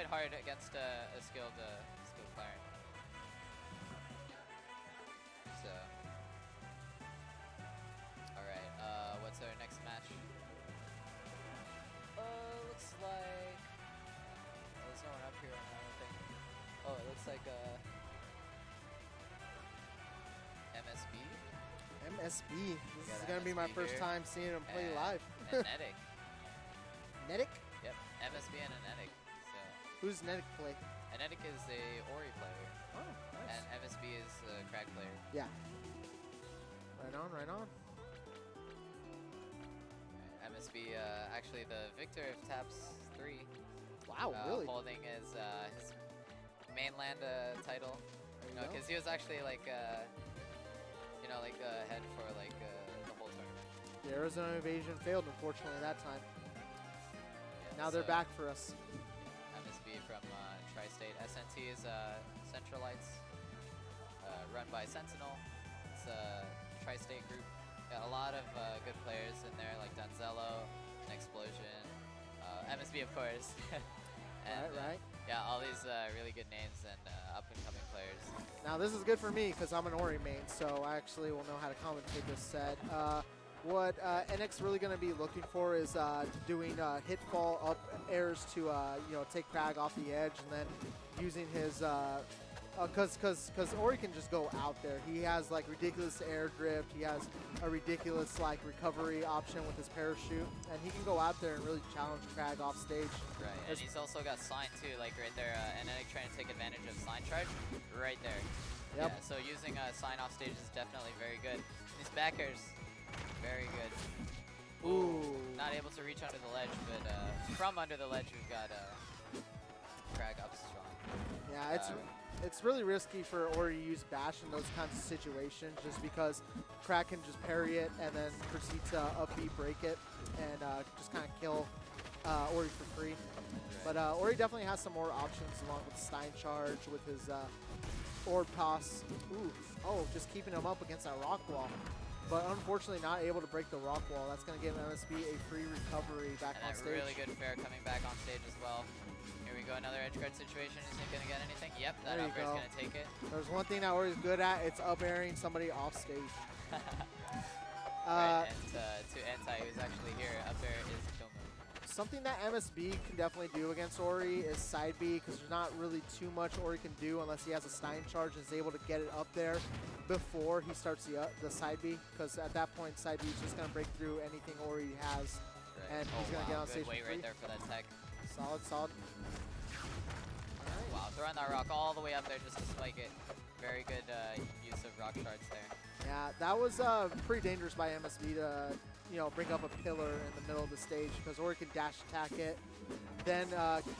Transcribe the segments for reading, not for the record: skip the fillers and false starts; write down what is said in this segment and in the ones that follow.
hard against a skilled player. So, all right. What's our next match? Looks like there's no one up here right now, I don't think. Oh, it looks like MSB. MSB. This is gonna be my first time seeing him play live. Enetick. Enetick? Yep, MSB and Enetick. So who's Enetick play? Enetick is a Ori player. Oh, nice. And MSB is a Kragg player. Yeah. Right on, right on. MSB, actually the victor of Taps 3. Wow, really? Holding his mainland title. No, because he was actually like, you know, like ahead for like the whole tournament. The Arizona invasion failed, unfortunately, that time. Yeah, now they're back for us. MSB from Tri-State. SNT is Centralites, run by Sentinel. It's a Tri-State group. Got a lot of good players in there, like Donzello, and Explosion, MSB, of course. And, right. Yeah, all these really good names and up-and-coming players. Now this is good for me because I'm an Ori main, so I actually will know how to commentate this set. What NX really going to be looking for is doing hit fall up airs to you know, take Kragg off the edge, and then using his because Ori can just go out there. He has like ridiculous air drift. He has a ridiculous like recovery option with his parachute, and he can go out there and really challenge Kragg off stage. Right, and he's also got Sign too, like right there. Enetick trying to take advantage of Sign charge, right there. Yep. Yeah, so using Sign off stage is definitely very good. These back airs, very good. Ooh. Not able to reach under the ledge, but from under the ledge we've got Kragg up strong. Yeah, it's really risky for Ori to use bash in those kinds of situations, just because Kragg can just parry it and then proceed to up B break it and just kind of kill Ori for free. Right. But Ori definitely has some more options along with Stein charge, with his orb toss. Ooh, oh, just keeping him up against that rock wall. But unfortunately not able to break the rock wall. That's going to give MSB a free recovery back on stage. And really good fair coming back on stage as well. Here we go, another edge guard situation. Is he going to get anything? Yep, that up air is going to take it. There's one thing that Ori's good at, it's up airing somebody off stage. Right, and to Anti, who's actually here, up air is a kill move. Something that MSB can definitely do against Ori is side B, because there's not really too much Ori can do unless he has a Stein charge and is able to get it up there before he starts the side B, because at that point side B is just going to break through anything Ori has, right. And he's going to get on stage. Good wait right there for that tech. Solid, solid. Right. Wow, throwing that rock all the way up there just to spike it. Very good use of rock shards there. Yeah, that was pretty dangerous by MSB to, you know, bring up a pillar in the middle of the stage, because Ori can dash attack it, then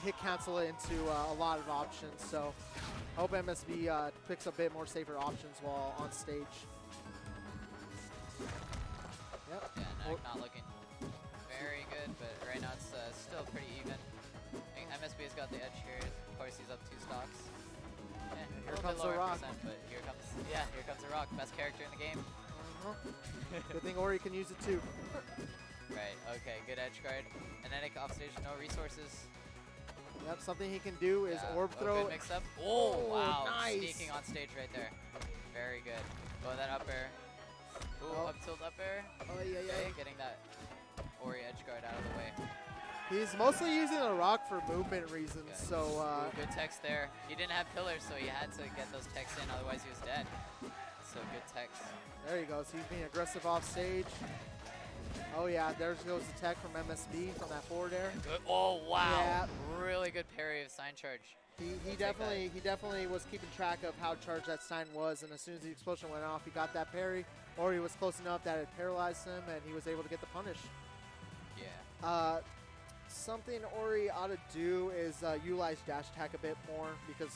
hit cancel it into a lot of options. So I hope MSB picks a bit more safer options while on stage. Yep. Yeah, not looking very good, but right now it's still pretty even. I think MSB has got the edge here. Of course, he's up 2 stocks. Here comes the rock. But here comes the rock. Best character in the game. Good thing Ori can use it too. Right, okay, good edge guard. Enetick off stage, no resources. Yep, something he can do is orb throw. Good mix up. Oh, wow, nice. Sneaking on stage right there. Very good. Go that up air. Ooh, up tilt up air. Oh, yeah, yeah. Okay, getting that Ori edge guard out of the way. He's mostly using the rock for movement reasons, good. So... good text there. He didn't have pillars, so he had to get those techs in, otherwise he was dead. So good text. There you go. So he's being aggressive off stage. Oh, yeah, there goes the tech from MSB from that forward air. Good. Oh, wow. Yeah. Really good parry of Sign charge. He definitely was keeping track of how charged that Sign was, and as soon as the explosion went off, he got that parry, or he was close enough that it paralyzed him, and he was able to get the punish. Yeah. Something Ori ought to do is utilize dash attack a bit more, because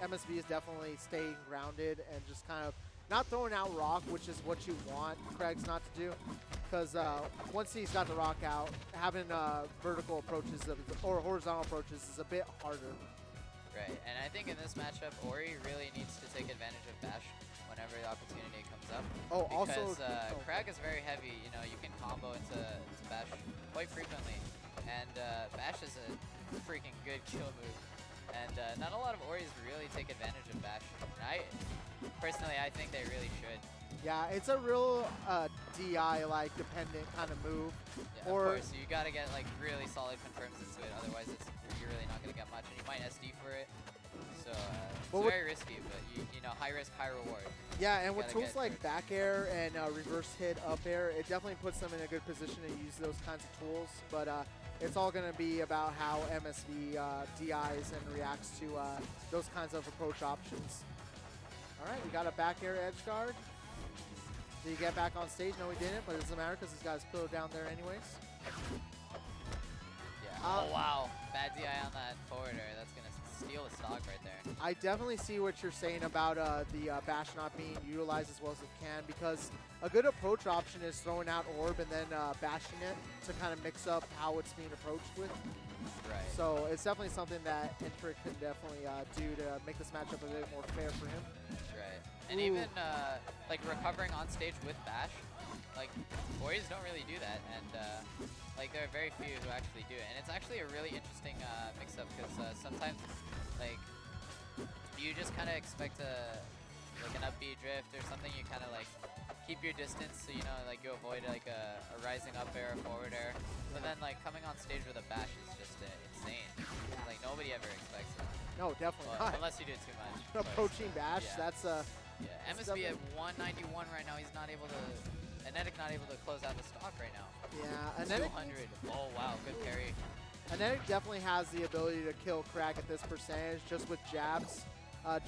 MSB is definitely staying grounded and just kind of not throwing out rock, which is what you want Kragg's not to do, because once he's got the rock out, having vertical approaches or horizontal approaches is a bit harder. Right, and I think in this matchup, Ori really needs to take advantage of bash whenever the opportunity comes up. Oh, because also Kragg is very heavy. You know, you can combo into bash quite frequently, and bash is a freaking good kill move. And not a lot of Oris really take advantage of bash. And personally, I think they really should. Yeah, it's a real DI like dependent kind of move. Yeah, of course, you gotta get like really solid confirms into it. Otherwise, you're really not gonna get much, and you might SD for it. So it's very risky, but you know, high risk, high reward. Yeah, and with tools like back air and reverse hit up air, it definitely puts them in a good position to use those kinds of tools. But it's all going to be about how MSB DIs and reacts to those kinds of approach options. All right, we got a back air edge guard. Did he get back on stage? No, he didn't, but it doesn't matter because he's got his pillow down there anyways. Yeah. Oh, wow. Bad DI on that forwarder. That's going to steal the stock right there. I definitely see what you're saying about the bash not being utilized as well as it can, because a good approach option is throwing out orb and then bashing it to kind of mix up how it's being approached with. Right. So it's definitely something that Enetick can definitely do to make this matchup a bit more fair for him. Right. And even like recovering on stage with bash, like Warriors don't really do that, and like there are very few who actually do it. And it's actually a really interesting mix-up because sometimes like you just kind of expect like an up B drift or something. You kind of like keep your distance, so you know, like you avoid like a rising up air or forward air. But then like coming on stage with a bash is just insane. Like nobody ever expects it. No, definitely not. Unless you do it too much. Approaching bash, that's yeah, MSB at 191 right now. He's not able to. Enetick not able to close out the stock right now. Yeah, Enetick. 200. Oh wow, good parry. Enetick definitely has the ability to kill Kragg at this percentage just with jabs.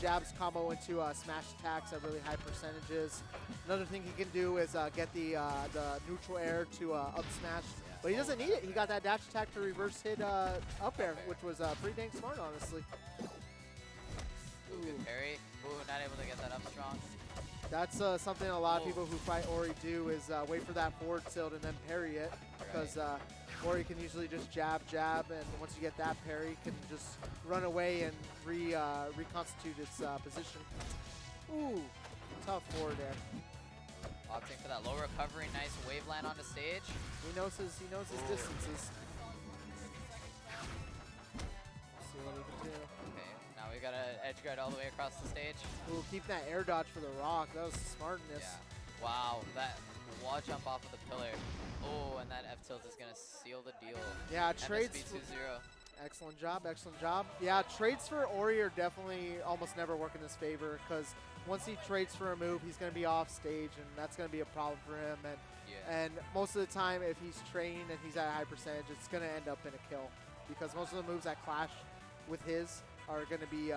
Jabs combo into smash attacks at really high percentages. Another thing he can do is get the neutral air to up smash, but he doesn't need it. He got that dash attack to reverse hit up air, which was pretty dang smart, honestly. Ooh, good parry. Ooh, not able to get that up strong. That's something a lot of people who fight Ori do is wait for that forward tilt and then parry it, because Ori can usually just jab, and once you get that parry, you can just run away and reconstitute its position. Ooh, tough forward there. Opting for that low recovery, nice wave land on the stage. He knows his distances. Let's see what he can do. Okay, now we got an edge guard all the way across the stage. Ooh, keep that air dodge for the rock. That was smartness. Yeah. Wow, that wall jump off of the pillar. Oh, and that F tilt is gonna seal the deal. Yeah, trades. MSB 2-0. Excellent job, excellent job. Yeah, trades for Ori are definitely almost never work in his favor, because once he trades for a move, he's going to be off stage, and that's going to be a problem for him. And most of the time, if he's trained and he's at a high percentage, it's going to end up in a kill, because most of the moves that clash with his are going to be